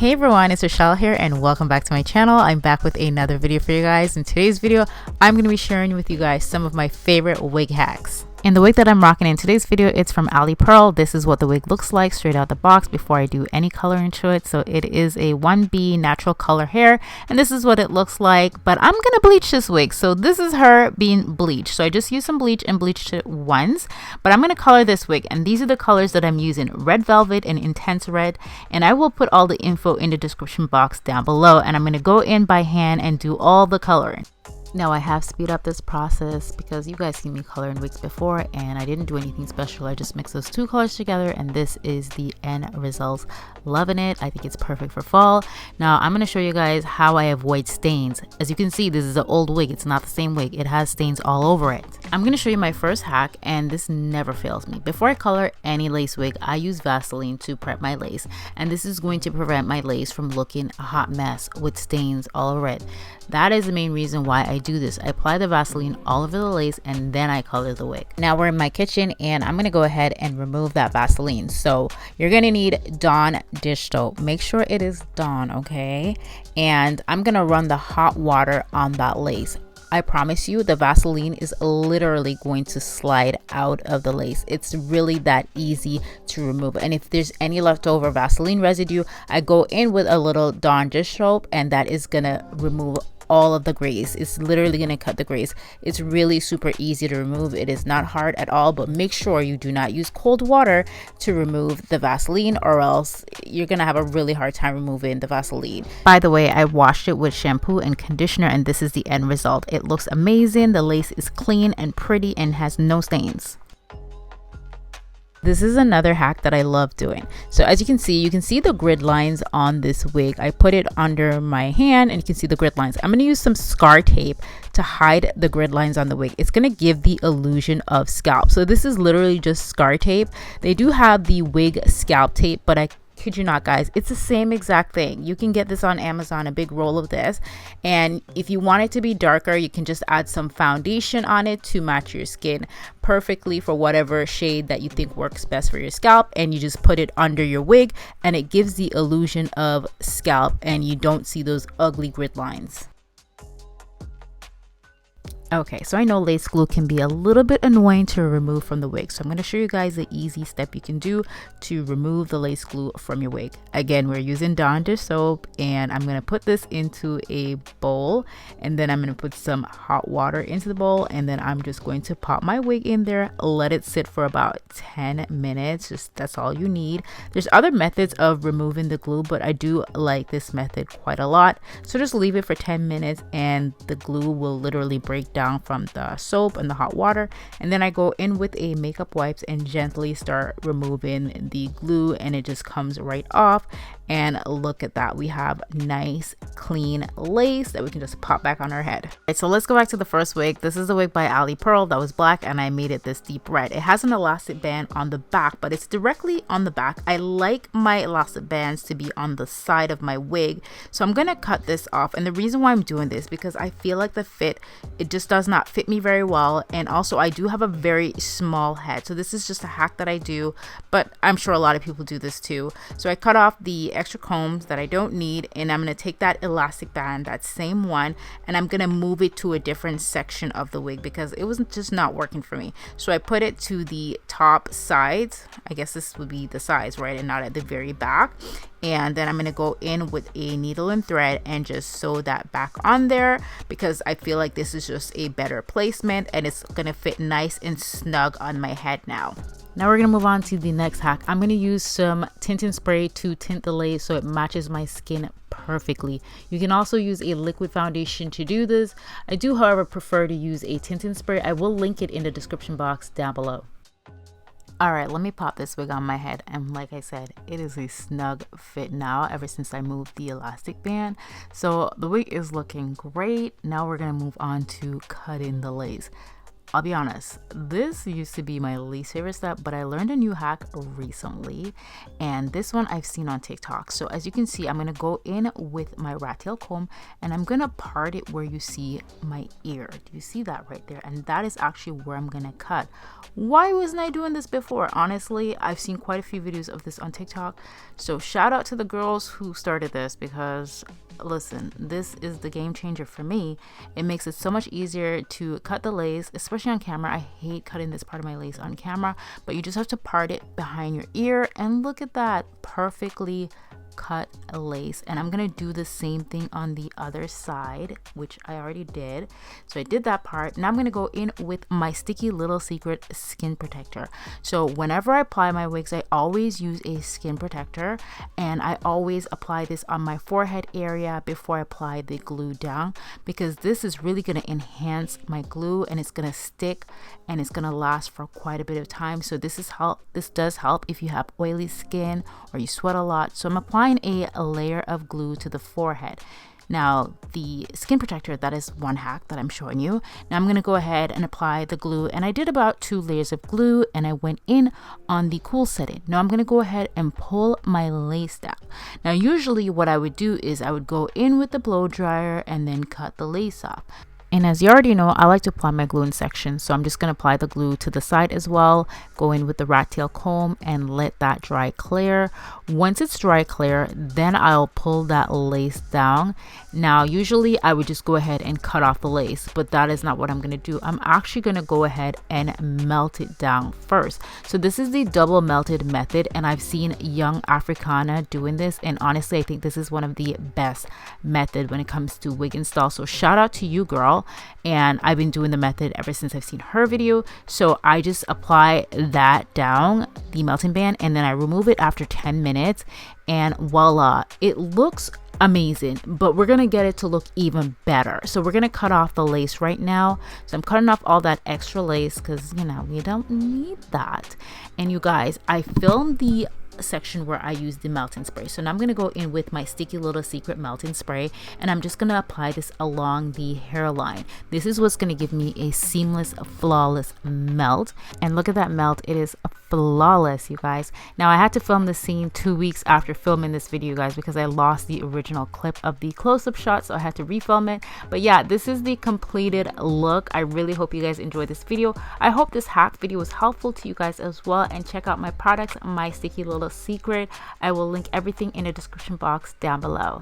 Hey everyone, it's Rochelle here and welcome back to my channel. I'm back with another video for you guys. In today's video, I'm going to be sharing with you guys some of my favorite wig hacks. And the wig that I'm rocking in today's video, it's from Ali Pearl. This is what the wig looks like straight out the box before I do any color into it. So it is a 1B natural color hair, and this is what it looks like. But I'm gonna bleach this wig, so this is her being bleached. So I just used some bleach and bleached it once, but I'm gonna color this wig, and these are the colors that I'm using: red velvet and intense red. And I will put all the info in the description box down below, and I'm gonna go in by hand and do all the coloring. Now I have speed up this process because you guys seen me coloring wigs before and I didn't do anything special. I just mixed those two colors together and this is the end result. Loving it. I think it's perfect for fall. Now I'm going to show you guys how I avoid stains. As you can see, this is an old wig. It's not the same wig. It has stains all over it. I'm going to show you my first hack, and this never fails me. Before I color any lace wig, I use Vaseline to prep my lace, and this is going to prevent my lace from looking a hot mess with stains all over it. That is the main reason why I do this. I apply the Vaseline all over the lace and then I color the wig. Now we're in my kitchen and I'm going to go ahead and remove that Vaseline. So you're going to need Dawn dish soap. Make sure it is Dawn, okay? And I'm going to run the hot water on that lace. I promise you the Vaseline is literally going to slide out of the lace. It's really that easy to remove. And if there's any leftover Vaseline residue, I go in with a little Dawn dish soap and that is gonna remove all of the grease. It's literally gonna cut the grease. It's really super easy to remove. It is not hard at all, but make sure you do not use cold water to remove the Vaseline, or else you're gonna have a really hard time removing the Vaseline. By the way, I washed it with shampoo and conditioner and this is the end result. It looks amazing. The lace is clean and pretty and has no stains. This is another hack that I love doing. So as you can see the grid lines on this wig. I put it under my hand and you can see the grid lines. I'm going to use some scar tape to hide the grid lines on the wig. It's going to give the illusion of scalp. So this is literally just scar tape. They do have the wig scalp tape, but I kid you not guys, it's the same exact thing. You can get this on Amazon, a big roll of this, and if you want it to be darker, you can just add some foundation on it to match your skin perfectly for whatever shade that you think works best for your scalp, and you just put it under your wig and it gives the illusion of scalp and you don't see those ugly grid lines. Okay, so I know lace glue can be a little bit annoying to remove from the wig. So I'm going to show you guys the easy step you can do to remove the lace glue from your wig. Again, we're using Dawn dish soap and I'm going to put this into a bowl and then I'm going to put some hot water into the bowl and then I'm just going to pop my wig in there, let it sit for about 10 minutes. Just that's all you need. There's other methods of removing the glue, but I do like this method quite a lot. So just leave it for 10 minutes and the glue will literally break down from the soap and the hot water, and then I go in with a makeup wipes and gently start removing the glue and it just comes right off. And look at that, we have nice clean lace that we can just pop back on our head. Right, so let's go back to the first wig. This is the wig by Ali Pearl that was black and I made it this deep red. It has an elastic band on the back, but it's directly on the back. I like my elastic bands to be on the side of my wig, so I'm gonna cut this off. And the reason why I'm doing this because I feel like the fit, it just does not fit me very well, and also I do have a very small head, so this is just a hack that I do, but I'm sure a lot of people do this too. So I cut off the extra combs that I don't need and I'm going to take that elastic band, that same one, and I'm going to move it to a different section of the wig because it was just not working for me. So I put it to the top sides. I guess this would be the sides, right, and not at the very back. And then I'm going to go in with a needle and thread and just sew that back on there because I feel like this is just a better placement and it's going to fit nice and snug on my head now. Now we're going to move on to the next hack. I'm going to use some tinting spray to tint the lace so it matches my skin perfectly. You can also use a liquid foundation to do this. I do, however, prefer to use a tinting spray. I will link it in the description box down below. Alright, let me pop this wig on my head, and like I said, it is a snug fit now ever since I moved the elastic band. So the wig is looking great. Now we're going to move on to cutting the lace. I'll be honest, this used to be my least favorite step, but I learned a new hack recently, and this one I've seen on TikTok. So as you can see, I'm gonna go in with my rat tail comb and I'm gonna part it where you see my ear. Do you see that right there? And that is actually where I'm gonna cut. Why wasn't I doing this before? Honestly, I've seen quite a few videos of this on TikTok. So shout out to the girls who started this, because listen, this is the game changer for me. It makes it so much easier to cut the lace, especially on camera. I hate cutting this part of my lace on camera, but you just have to part it behind your ear, and look at that, perfectly cut lace. And I'm gonna do the same thing on the other side, which I already did. So I did that part. Now I'm gonna go in with my Sticky Little Secret skin protector. So whenever I apply my wigs, I always use a skin protector, and I always apply this on my forehead area before I apply the glue down, because this is really gonna enhance my glue, and it's gonna stick, and it's gonna last for quite a bit of time. So this does help if you have oily skin or you sweat a lot. So I'm applying a layer of glue to the forehead. Now the skin protector, that is one hack that I'm showing you. Now I'm going to go ahead and apply the glue, and I did about 2 layers of glue, and I went in on the cool setting. Now I'm going to go ahead and pull my lace down. Now usually what I would do is I would go in with the blow dryer and then cut the lace off. And as you already know, I like to apply my glue in sections, so I'm just going to apply the glue to the side as well, go in with the rat tail comb and let that dry clear. Once it's dry clear, then I'll pull that lace down. Now usually I would just go ahead and cut off the lace, but that is not what I'm going to do. I'm actually going to go ahead and melt it down first. So this is the double melted method, and I've seen young Africana doing this, and honestly I think this is one of the best method when it comes to wig install. So shout out to you, girl. And I've been doing the method ever since I've seen her video. So I just apply that down, the melting band, and then I remove it after 10 minutes, and voila, it looks amazing. But we're gonna get it to look even better, so we're gonna cut off the lace right now. So I'm cutting off all that extra lace, because you know, we don't need that. And you guys, I filmed the section where I use the melting spray. So now I'm going to go in with my Sticky Little Secret melting spray, and I'm just going to apply this along the hairline. This is what's going to give me a seamless, flawless melt. And look at that melt. It is flawless, you guys. Now I had to film this scene 2 weeks after filming this video, guys, because I lost the original clip of the close-up shot, so I had to refilm it. But yeah, this is the completed look. I really hope you guys enjoyed this video. I hope this hack video was helpful to you guys as well, and check out my products, my Sticky Little Secret. I will link everything in the description box down below.